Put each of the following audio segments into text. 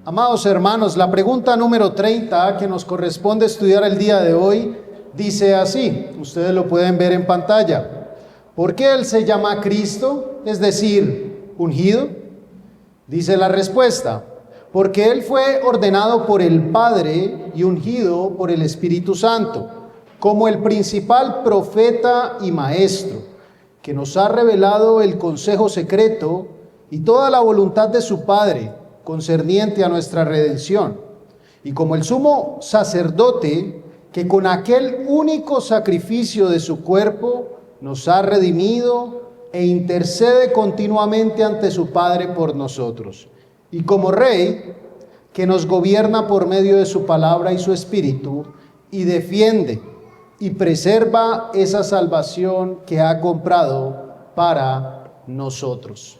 Amados hermanos, la pregunta número 30 que nos corresponde estudiar el día de hoy dice así, ustedes lo pueden ver en pantalla. ¿Por qué Él se llama Cristo? Es decir, ungido. Dice la respuesta, porque Él fue ordenado por el Padre y ungido por el Espíritu Santo, como el principal profeta y maestro, que nos ha revelado el consejo secreto y toda la voluntad de su Padre, concerniente a nuestra redención, y como el sumo sacerdote que con aquel único sacrificio de su cuerpo nos ha redimido e intercede continuamente ante su Padre por nosotros, y como Rey que nos gobierna por medio de su palabra y su Espíritu, y defiende y preserva esa salvación que ha comprado para nosotros.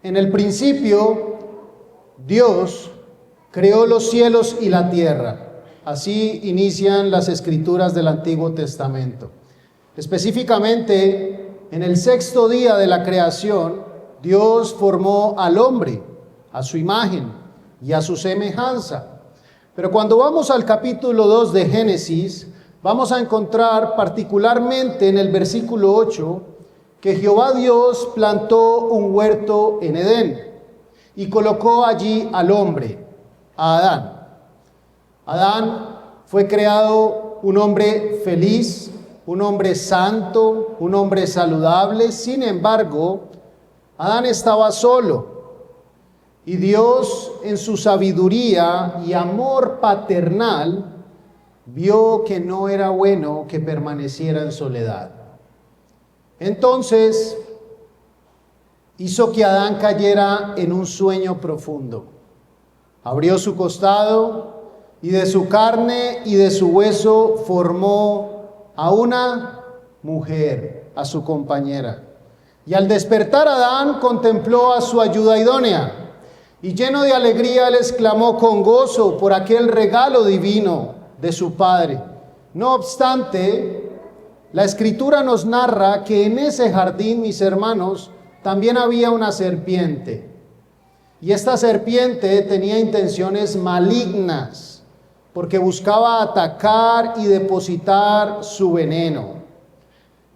En el principio, Dios creó los cielos y la tierra. Así inician las escrituras del Antiguo Testamento. Específicamente, en el sexto día de la creación, Dios formó al hombre a su imagen y a su semejanza. Pero cuando vamos al capítulo 2 de Génesis, vamos a encontrar particularmente en el versículo 8, que Jehová Dios plantó un huerto en Edén y colocó allí al hombre, a Adán. Adán fue creado un hombre feliz, un hombre santo, un hombre saludable. Sin embargo, Adán estaba solo y Dios en su sabiduría y amor paternal vio que no era bueno que permaneciera en soledad. Entonces hizo que Adán cayera en un sueño profundo. Abrió su costado y de su carne y de su hueso formó a una mujer, a su compañera. Y al despertar Adán contempló a su ayuda idónea y lleno de alegría él exclamó con gozo por aquel regalo divino de su Padre. No obstante, la Escritura nos narra que en ese jardín, mis hermanos, también había una serpiente. Y esta serpiente tenía intenciones malignas, porque buscaba atacar y depositar su veneno.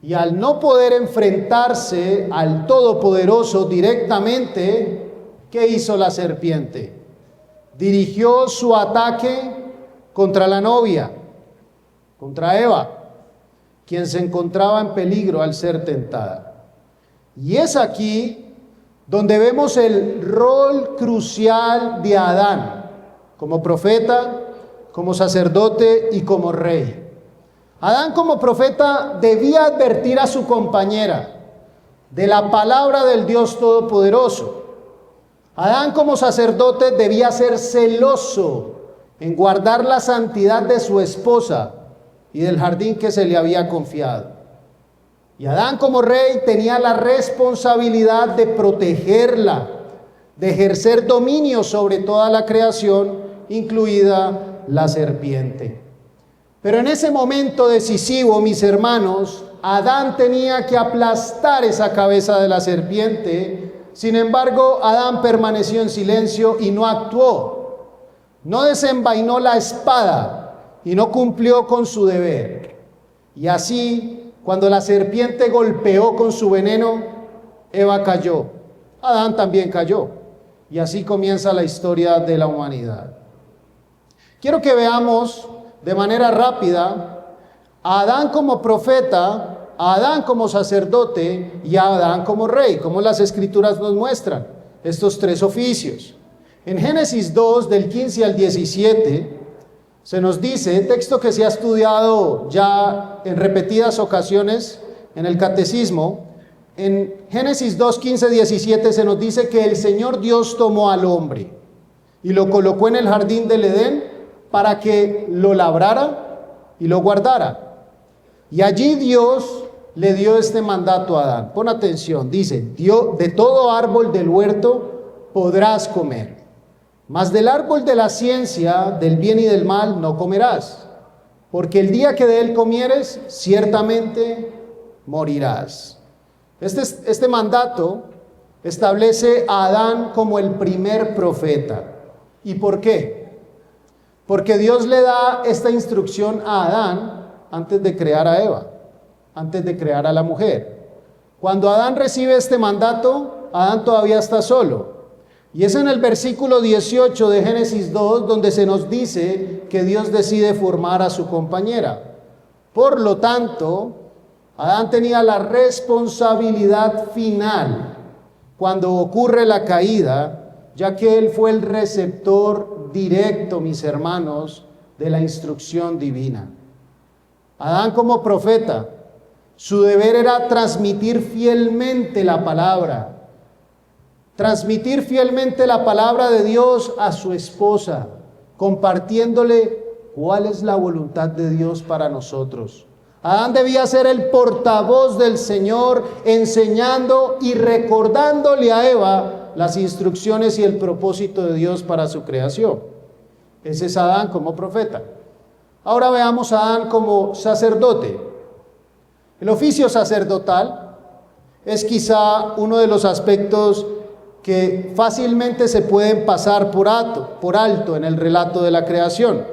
Y al no poder enfrentarse al Todopoderoso directamente, ¿qué hizo la serpiente? Dirigió su ataque contra la novia, contra Eva, quien se encontraba en peligro al ser tentada. Y es aquí donde vemos el rol crucial de Adán, como profeta, como sacerdote y como rey. Adán como profeta debía advertir a su compañera de la palabra del Dios Todopoderoso. Adán como sacerdote debía ser celoso en guardar la santidad de su esposa y del jardín que se le había confiado. Y Adán como rey tenía la responsabilidad de protegerla, de ejercer dominio sobre toda la creación, incluida la serpiente. Pero en ese momento decisivo, mis hermanos, Adán tenía que aplastar esa cabeza de la serpiente. Sin embargo, Adán permaneció en silencio y no actuó. No desenvainó la espada y no cumplió con su deber. Y así, cuando la serpiente golpeó con su veneno, Eva cayó. Adán también cayó. Y así comienza la historia de la humanidad. Quiero que veamos de manera rápida a Adán como profeta, a Adán como sacerdote y a Adán como rey, como las escrituras nos muestran estos tres oficios. En Génesis 2, del 15 al 17, se nos dice, texto que se ha estudiado ya en repetidas ocasiones en el catecismo, en Génesis 2, 15, 17 se nos dice que el Señor Dios tomó al hombre y lo colocó en el jardín del Edén para que lo labrara y lo guardara. Y allí Dios le dio este mandato a Adán. Pon atención, dice, de todo árbol del huerto podrás comer, mas del árbol de la ciencia, del bien y del mal, no comerás, porque el día que de él comieres, ciertamente morirás. Este mandato establece a Adán como el primer profeta. ¿Y por qué? Porque Dios le da esta instrucción a Adán antes de crear a Eva, antes de crear a la mujer. Cuando Adán recibe este mandato, Adán todavía está solo. Y es en el versículo 18 de Génesis 2 donde se nos dice que Dios decide formar a su compañera. Por lo tanto, Adán tenía la responsabilidad final cuando ocurre la caída, ya que él fue el receptor directo, mis hermanos, de la instrucción divina. Adán como profeta, su deber era transmitir fielmente la palabra. Transmitir fielmente la palabra de Dios a su esposa, compartiéndole cuál es la voluntad de Dios para nosotros. Adán debía ser el portavoz del Señor, enseñando y recordándole a Eva las instrucciones y el propósito de Dios para su creación. Ese es Adán como profeta. Ahora veamos a Adán como sacerdote. El oficio sacerdotal es quizá uno de los aspectos que fácilmente se pueden pasar por alto en el relato de la creación,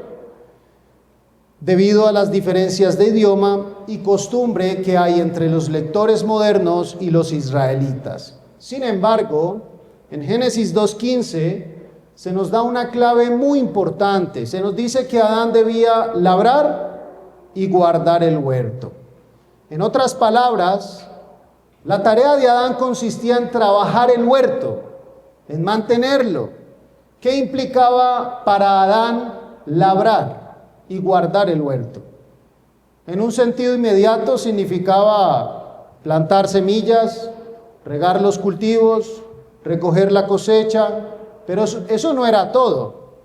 debido a las diferencias de idioma y costumbre que hay entre los lectores modernos y los israelitas. Sin embargo, en Génesis 2:15 se nos da una clave muy importante. Se nos dice que Adán debía labrar y guardar el huerto. En otras palabras, la tarea de Adán consistía en trabajar el huerto, en mantenerlo. ¿Qué implicaba para Adán labrar y guardar el huerto? En un sentido inmediato significaba plantar semillas, regar los cultivos, recoger la cosecha, pero eso no era todo.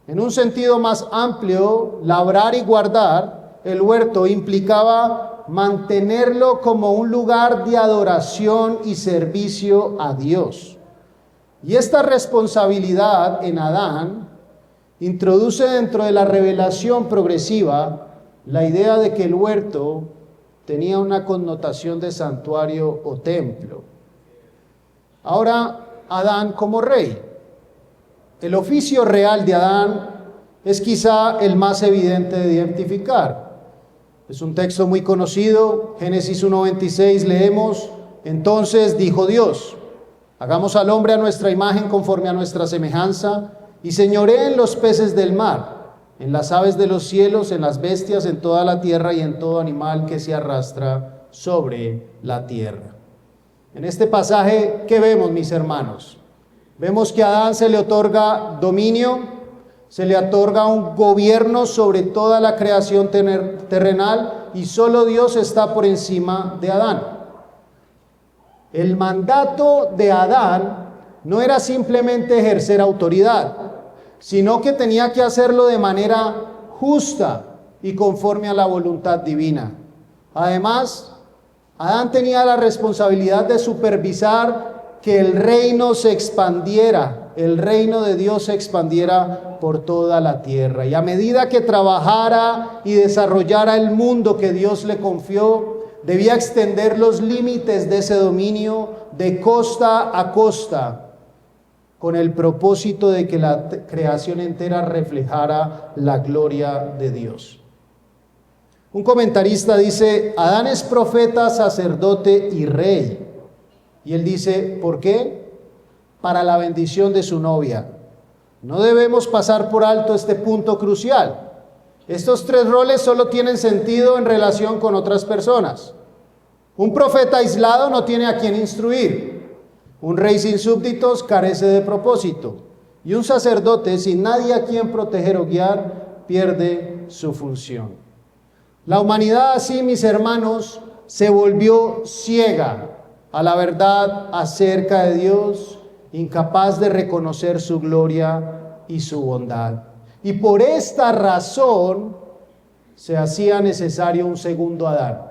En un sentido más amplio, labrar y guardar el huerto implicaba mantenerlo como un lugar de adoración y servicio a Dios. Y esta responsabilidad en Adán introduce dentro de la revelación progresiva la idea de que el huerto tenía una connotación de santuario o templo. Ahora, Adán como rey. El oficio real de Adán es quizá el más evidente de identificar. Es un texto muy conocido, Génesis 1:26 leemos: entonces dijo Dios, hagamos al hombre a nuestra imagen conforme a nuestra semejanza, y señoree en los peces del mar, en las aves de los cielos, en las bestias, en toda la tierra y en todo animal que se arrastra sobre la tierra. En este pasaje, ¿qué vemos, mis hermanos? Vemos que a Adán se le otorga dominio, se le otorga un gobierno sobre toda la creación terrenal, y solo Dios está por encima de Adán. El mandato de Adán no era simplemente ejercer autoridad, sino que tenía que hacerlo de manera justa y conforme a la voluntad divina. Además, Adán tenía la responsabilidad de supervisar que el reino se expandiera, el reino de Dios se expandiera por toda la tierra. Y a medida que trabajara y desarrollara el mundo que Dios le confió, debía extender los límites de ese dominio de costa a costa, con el propósito de que la creación entera reflejara la gloria de Dios. Un comentarista dice: Adán es profeta, sacerdote y rey. Y él dice, ¿por qué? Para la bendición de su novia. No debemos pasar por alto este punto crucial. Estos tres roles solo tienen sentido en relación con otras personas. Un profeta aislado no tiene a quien instruir. Un rey sin súbditos carece de propósito. Y un sacerdote sin nadie a quien proteger o guiar pierde su función. La humanidad así, mis hermanos, se volvió ciega a la verdad acerca de Dios, incapaz de reconocer su gloria y su bondad. Y por esta razón se hacía necesario un segundo Adán,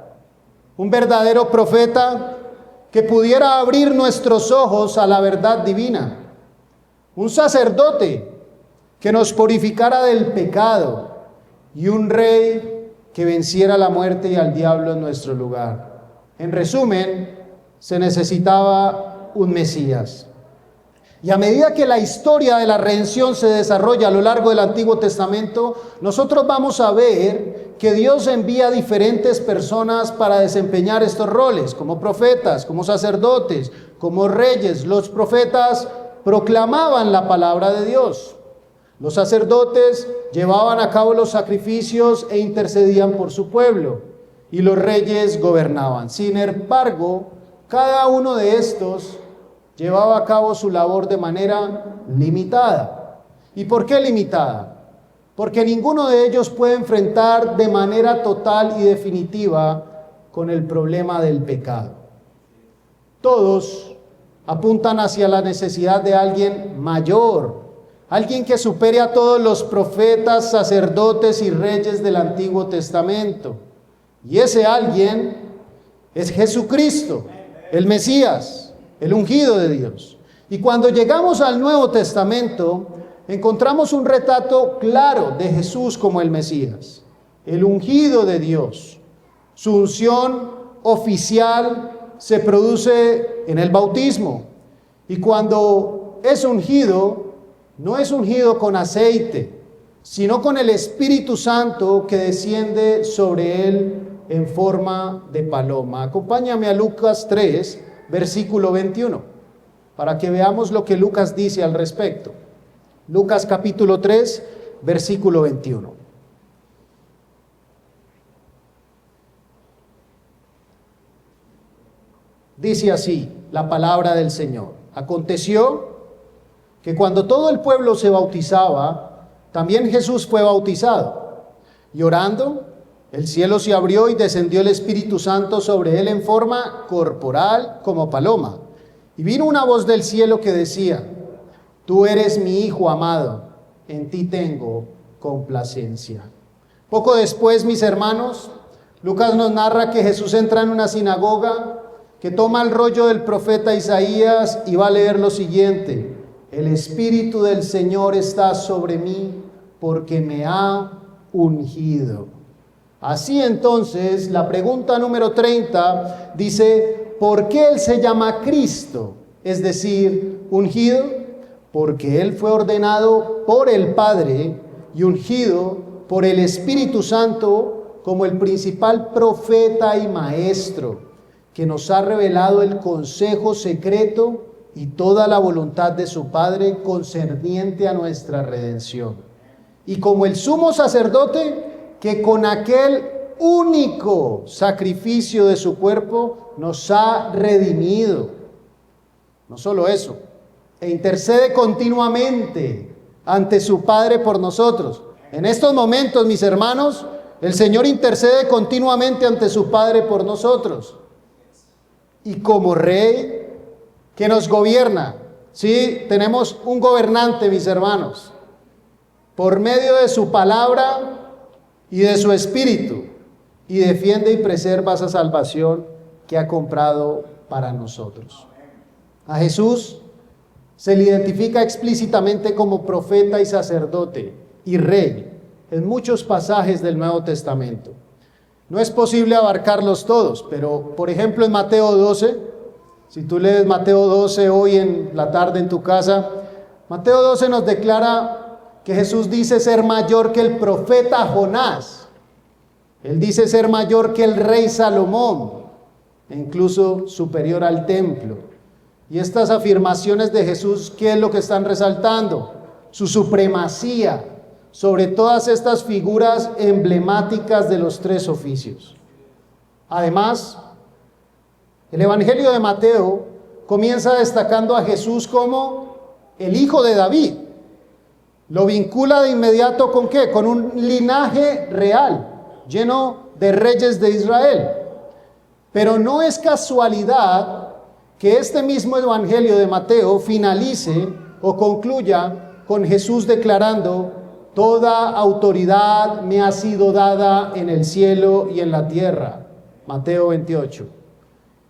un verdadero profeta que pudiera abrir nuestros ojos a la verdad divina, un sacerdote que nos purificara del pecado y un rey que venciera la muerte y al diablo en nuestro lugar. En resumen, se necesitaba vendría un Mesías. Y a medida que la historia de la redención se desarrolla a lo largo del Antiguo Testamento, nosotros vamos a ver que Dios envía diferentes personas para desempeñar estos roles, como profetas, como sacerdotes, como reyes. Los profetas proclamaban la palabra de Dios. Los sacerdotes llevaban a cabo los sacrificios e intercedían por su pueblo, y los reyes gobernaban. Sin embargo, cada uno de estos llevaba a cabo su labor de manera limitada. ¿Y por qué limitada? Porque ninguno de ellos puede enfrentar de manera total y definitiva con el problema del pecado. Todos apuntan hacia la necesidad de alguien mayor, alguien que supere a todos los profetas, sacerdotes y reyes del Antiguo Testamento. Y ese alguien es Jesucristo, el Mesías, el ungido de Dios. Y cuando llegamos al Nuevo Testamento, encontramos un retrato claro de Jesús como el Mesías, el ungido de Dios. Su unción oficial se produce en el bautismo. Y cuando es ungido, no es ungido con aceite, sino con el Espíritu Santo que desciende sobre él en forma de paloma. Acompáñame a Lucas 3, versículo 21, para que veamos lo que Lucas dice al respecto. Lucas capítulo 3, versículo 21. Dice así la palabra del Señor. Aconteció que cuando todo el pueblo se bautizaba, también Jesús fue bautizado. Y orando, el cielo se abrió y descendió el Espíritu Santo sobre él en forma corporal como paloma. Y vino una voz del cielo que decía: Tú eres mi Hijo amado, en ti tengo complacencia. Poco después, mis hermanos, Lucas nos narra que Jesús entra en una sinagoga, que toma el rollo del profeta Isaías y va a leer lo siguiente: El Espíritu del Señor está sobre mí porque me ha ungido. Así entonces, la pregunta número 30 dice: ¿por qué Él se llama Cristo? Es decir, ungido, porque Él fue ordenado por el Padre y ungido por el Espíritu Santo como el principal profeta y maestro, que nos ha revelado el consejo secreto y toda la voluntad de su Padre concerniente a nuestra redención. Y como el sumo sacerdote, que con aquel único sacrificio de su cuerpo nos ha redimido. No solo eso, e intercede continuamente ante su Padre por nosotros. En estos momentos, mis hermanos, el Señor intercede continuamente ante su Padre por nosotros. Y como Rey que nos gobierna, sí, tenemos un gobernante, mis hermanos, por medio de su palabra y de su Espíritu, y defiende y preserva esa salvación que ha comprado para nosotros. A Jesús se le identifica explícitamente como profeta y sacerdote y rey en muchos pasajes del Nuevo Testamento. No es posible abarcarlos todos, pero por ejemplo en Mateo 12, si tú lees Mateo 12 hoy en la tarde en tu casa, Mateo 12 nos declara que Jesús dice ser mayor que el profeta Jonás. Él dice ser mayor que el rey Salomón, e incluso superior al templo. Y estas afirmaciones de Jesús, ¿qué es lo que están resaltando? Su supremacía sobre todas estas figuras emblemáticas de los tres oficios. Además, el Evangelio de Mateo comienza destacando a Jesús como el hijo de David. Lo vincula de inmediato ¿con qué? Con un linaje real, lleno de reyes de Israel. Pero no es casualidad que este mismo Evangelio de Mateo finalice o concluya con Jesús declarando: toda autoridad me ha sido dada en el cielo y en la tierra. Mateo 28.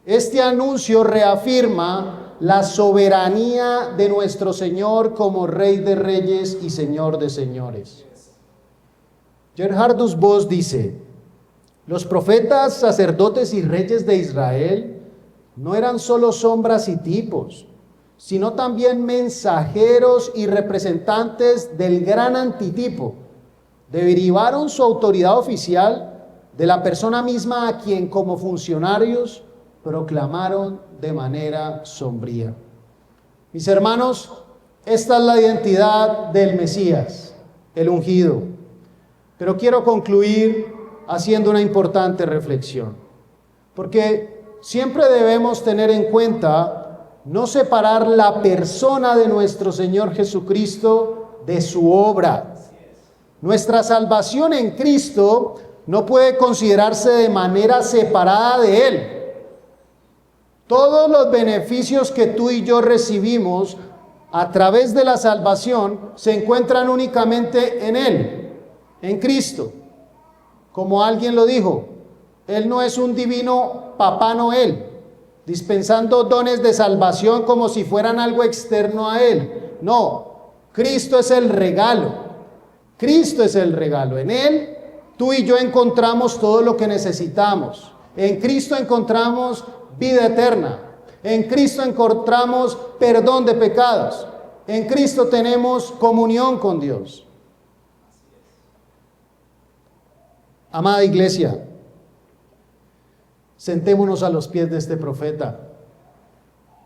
Este anuncio reafirma la soberanía de nuestro Señor como Rey de Reyes y Señor de Señores. Gerhardus Voss dice: los profetas, sacerdotes y reyes de Israel no eran solo sombras y tipos, sino también mensajeros y representantes del gran antitipo. Derivaron su autoridad oficial de la persona misma a quien como funcionarios proclamaron de manera sombría. Mis hermanos, esta es la identidad del Mesías, el ungido. Pero quiero concluir haciendo una importante reflexión, porque siempre debemos tener en cuenta no separar la persona de nuestro Señor Jesucristo de su obra. Nuestra salvación en Cristo no puede considerarse de manera separada de Él. Todos los beneficios que tú y yo recibimos a través de la salvación se encuentran únicamente en Él, en Cristo. Como alguien lo dijo, Él no es un divino Papá Noel, dispensando dones de salvación como si fueran algo externo a Él. No, Cristo es el regalo. Cristo es el regalo. En Él, tú y yo encontramos todo lo que necesitamos. En Cristo encontramos vida eterna. En Cristo encontramos perdón de pecados. En Cristo tenemos comunión con Dios. Amada iglesia, sentémonos a los pies de este profeta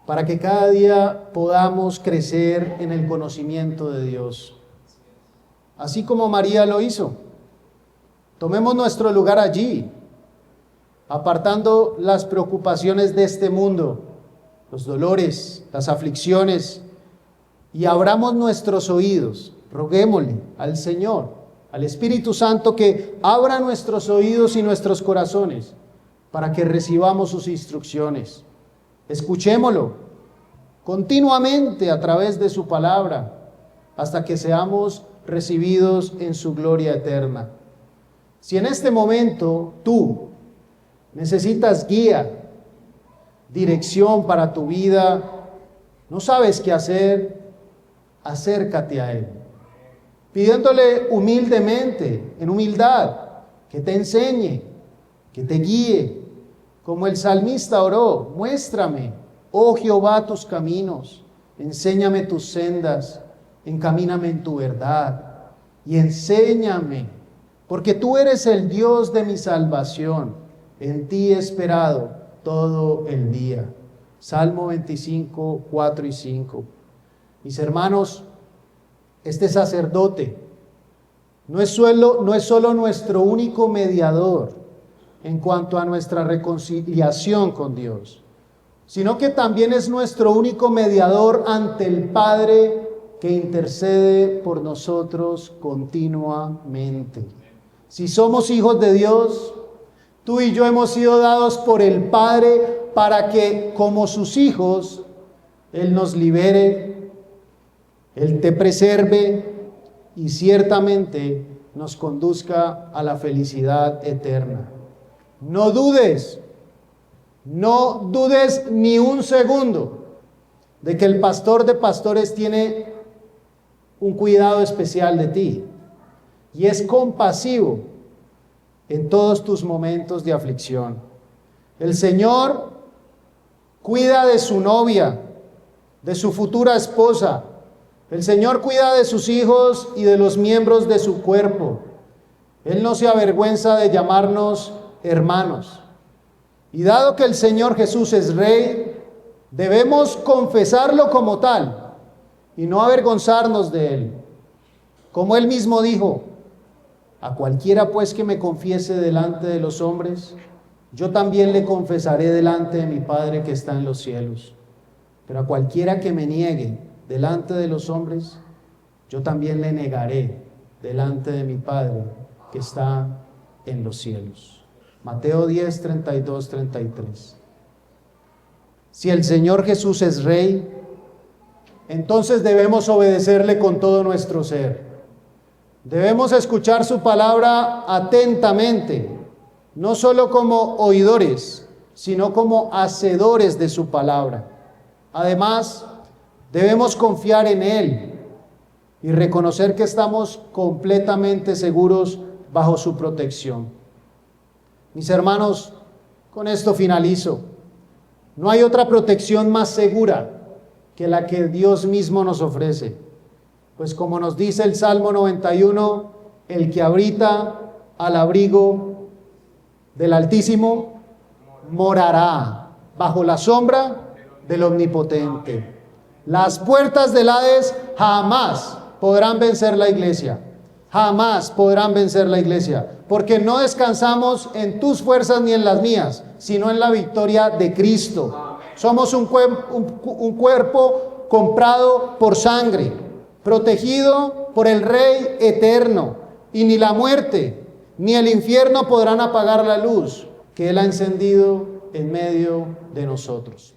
para que cada día podamos crecer en el conocimiento de Dios. Así como María lo hizo, tomemos nuestro lugar allí, apartando las preocupaciones de este mundo, los dolores, las aflicciones, y abramos nuestros oídos, roguémosle al Señor, al Espíritu Santo, que abra nuestros oídos y nuestros corazones para que recibamos sus instrucciones. Escuchémoslo continuamente a través de su palabra, hasta que seamos recibidos en su gloria eterna. Si en este momento tú necesitas guía, dirección para tu vida, no sabes qué hacer, acércate a Él, pidiéndole humildemente, en humildad, que te enseñe, que te guíe, como el salmista oró: muéstrame, oh Jehová, tus caminos, enséñame tus sendas, encamíname en tu verdad y enséñame, porque tú eres el Dios de mi salvación, en ti he esperado todo el día. Salmo 25, 4 y 5. Mis hermanos, este sacerdote no es solo nuestro único mediador en cuanto a nuestra reconciliación con Dios, sino que también es nuestro único mediador ante el Padre, que intercede por nosotros continuamente. Si somos hijos de Dios, tú y yo hemos sido dados por el Padre para que, como sus hijos, Él nos libere, Él te preserve y ciertamente nos conduzca a la felicidad eterna. No dudes ni un segundo de que el pastor de pastores tiene un cuidado especial de ti y es compasivo en todos tus momentos de aflicción. El Señor cuida de su novia, de su futura esposa. El Señor cuida de sus hijos y de los miembros de su cuerpo. Él no se avergüenza de llamarnos hermanos. Y dado que el Señor Jesús es Rey, debemos confesarlo como tal y no avergonzarnos de Él. Como Él mismo dijo: a cualquiera pues que me confiese delante de los hombres, yo también le confesaré delante de mi Padre que está en los cielos. Pero a cualquiera que me niegue delante de los hombres, yo también le negaré delante de mi Padre que está en los cielos. Mateo 10, 32, 33. Si el Señor Jesús es Rey, entonces debemos obedecerle con todo nuestro ser. Debemos escuchar su palabra atentamente, no solo como oidores, sino como hacedores de su palabra. Además, debemos confiar en Él y reconocer que estamos completamente seguros bajo su protección. Mis hermanos, con esto finalizo. No hay otra protección más segura que la que Dios mismo nos ofrece. Pues como nos dice el Salmo 91, el que habita al abrigo del Altísimo morará bajo la sombra del Omnipotente. Las puertas del Hades jamás podrán vencer la iglesia. Jamás podrán vencer la iglesia, porque no descansamos en tus fuerzas ni en las mías, sino en la victoria de Cristo. Somos un cuerpo comprado por sangre, protegido por el Rey eterno, y ni la muerte ni el infierno podrán apagar la luz que Él ha encendido en medio de nosotros.